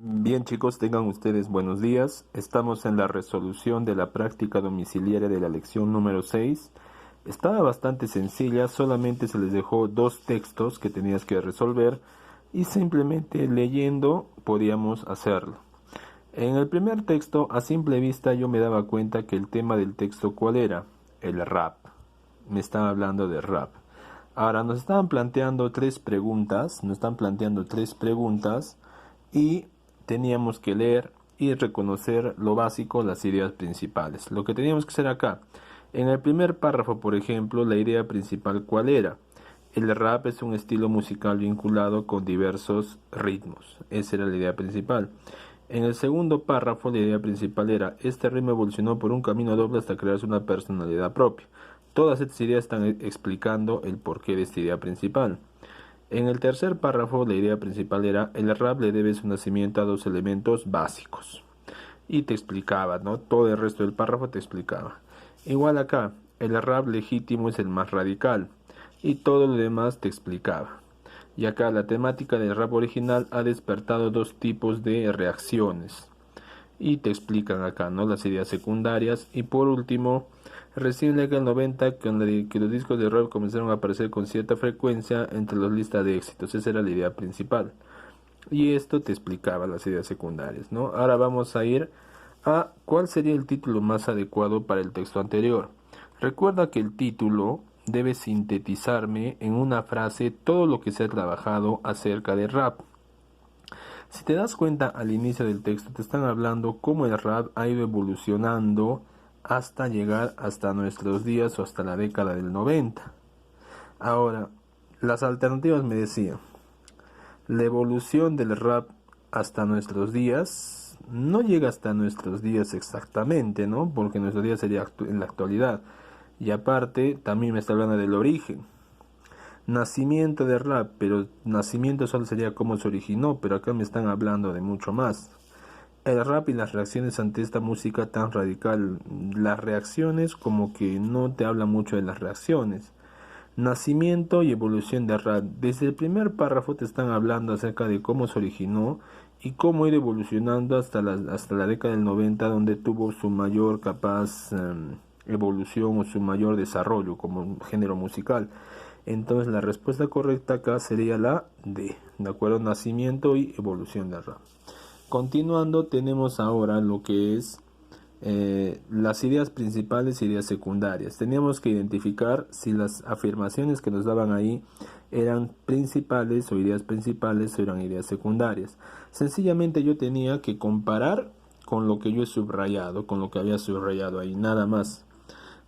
Bien chicos, tengan ustedes buenos días. Estamos en la resolución de la práctica domiciliaria de la lección número 6. Estaba bastante sencilla, solamente se les dejó dos textos que tenías que resolver y simplemente leyendo podíamos hacerlo. En el primer texto, a simple vista yo me daba cuenta que el tema del texto, ¿cuál era? El rap. Me estaba hablando de rap. Ahora nos están planteando tres preguntas y teníamos que leer y reconocer lo básico, las ideas principales. Lo que teníamos que hacer acá, en el primer párrafo, por ejemplo, la idea principal, ¿cuál era? El rap es un estilo musical vinculado con diversos ritmos. Esa era la idea principal. En el segundo párrafo, la idea principal era, este ritmo evolucionó por un camino doble hasta crearse una personalidad propia. Todas estas ideas están explicando el porqué de esta idea principal. En el tercer párrafo, la idea principal era, el rap le debe su nacimiento a dos elementos básicos. Y te explicaba, ¿no? Todo el resto del párrafo te explicaba. Igual acá, el rap legítimo es el más radical. Y todo lo demás te explicaba. Y acá la temática del rap original ha despertado dos tipos de reacciones. Y te explican acá, ¿no? Las ideas secundarias. Y por último, recién en la década del 90 que los discos de rap comenzaron a aparecer con cierta frecuencia entre las listas de éxitos. Esa era la idea principal. Y esto te explicaba las ideas secundarias, ¿no? Ahora vamos a ir a cuál sería el título más adecuado para el texto anterior. Recuerda que el título debe sintetizarme en una frase todo lo que se ha trabajado acerca del rap. Si te das cuenta al inicio del texto te están hablando cómo el rap ha ido evolucionando hasta llegar hasta nuestros días o hasta la década del 90. Ahora, las alternativas me decían, la evolución del rap hasta nuestros días no llega hasta nuestros días exactamente, ¿no? Porque nuestros días sería en la actualidad. Y aparte, también me está hablando del origen. Nacimiento de rap, pero nacimiento solo sería cómo se originó, pero acá me están hablando de mucho más. El rap y las reacciones ante esta música tan radical. Las reacciones como que no te habla mucho de las reacciones. Nacimiento y evolución de rap. Desde el primer párrafo te están hablando acerca de cómo se originó y cómo ha ido evolucionando hasta la década del 90, donde tuvo su mayor capaz evolución o su mayor desarrollo como género musical. Entonces la respuesta correcta acá sería la D, ¿de acuerdo? Nacimiento y evolución del rap. Continuando, tenemos ahora lo que es las ideas principales y ideas secundarias. Teníamos que identificar si las afirmaciones que nos daban ahí eran principales o eran ideas secundarias. Sencillamente yo tenía que comparar con lo que yo he subrayado, con lo que había subrayado ahí, nada más.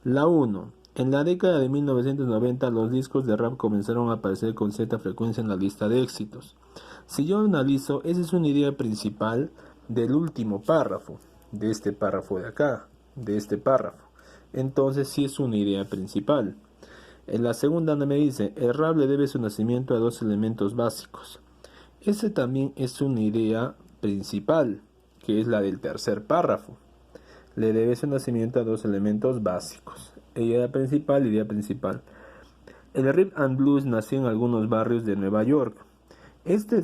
La 1. En la década de 1990 los discos de rap comenzaron a aparecer con cierta frecuencia en la lista de éxitos. Si yo analizo, esa es una idea principal del último párrafo, de este párrafo de acá, de este párrafo. Entonces sí es una idea principal. En la segunda me dice, el rap le debe su nacimiento a dos elementos básicos. Ese también es una idea principal, que es la del tercer párrafo. Le debe su nacimiento a dos elementos básicos. Idea principal. El rhythm and blues nació en algunos barrios de Nueva York. Esta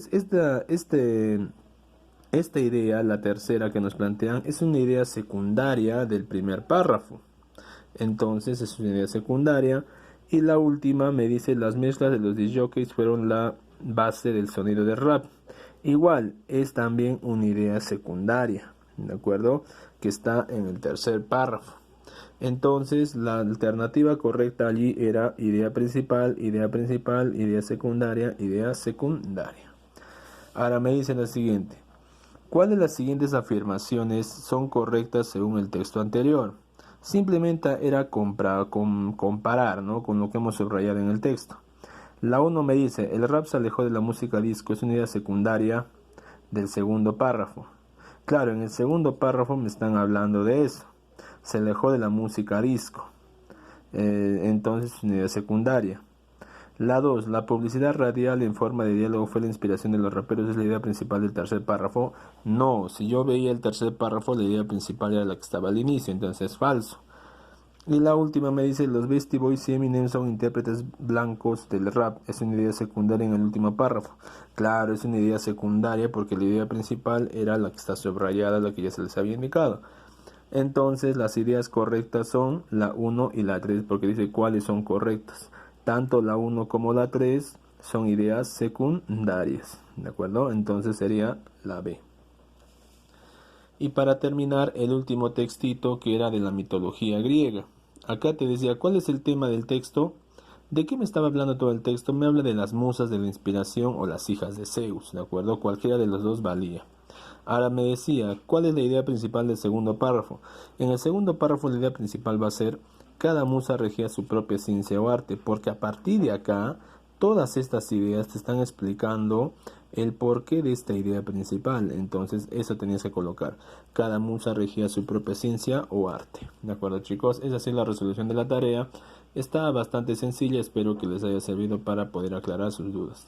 idea, la tercera que nos plantean, es una idea secundaria del primer párrafo. Entonces es una idea secundaria. Y la última me dice, las mezclas de los disc jockeys fueron la base del sonido de rap. Igual, es también una idea secundaria, ¿de acuerdo? Que está en el tercer párrafo. Entonces la alternativa correcta allí era idea principal, idea secundaria, idea secundaria. Ahora me dice lo siguiente. ¿Cuál de las siguientes afirmaciones son correctas según el texto anterior? Simplemente era comparar, ¿no? Con lo que hemos subrayado en el texto. La 1 me dice, el rap se alejó de la música disco, es una idea secundaria del segundo párrafo. Claro, en el segundo párrafo me están hablando de eso. Se alejó de la música disco. Entonces es una idea secundaria. La 2, la publicidad radial en forma de diálogo fue la inspiración de los raperos, es la idea principal del tercer párrafo. No, si yo veía el tercer párrafo, la idea principal era la que estaba al inicio, entonces es falso. Y la última me dice, los Beastie Boys y Eminem son intérpretes blancos del rap. Es una idea secundaria en el último párrafo. Claro, es una idea secundaria porque la idea principal era la que está subrayada, la que ya se les había indicado. Entonces las ideas correctas son la uno y la 3 porque dice cuáles son correctas. Tanto la uno como la 3 son ideas secundarias, ¿de acuerdo? Entonces sería la B. Y para terminar, el último textito que era de la mitología griega. Acá te decía, ¿cuál es el tema del texto? ¿De qué me estaba hablando todo el texto? Me habla de las musas de la inspiración o las hijas de Zeus, ¿de acuerdo? Cualquiera de los dos valía. Ahora me decía, ¿cuál es la idea principal del segundo párrafo? En el segundo párrafo la idea principal va a ser, cada musa regía su propia ciencia o arte, porque a partir de acá, todas estas ideas te están explicando el porqué de esta idea principal. Entonces, eso tenías que colocar. Cada musa regía su propia ciencia o arte. ¿De acuerdo, chicos? Esa es la resolución de la tarea. Está bastante sencilla, espero que les haya servido para poder aclarar sus dudas.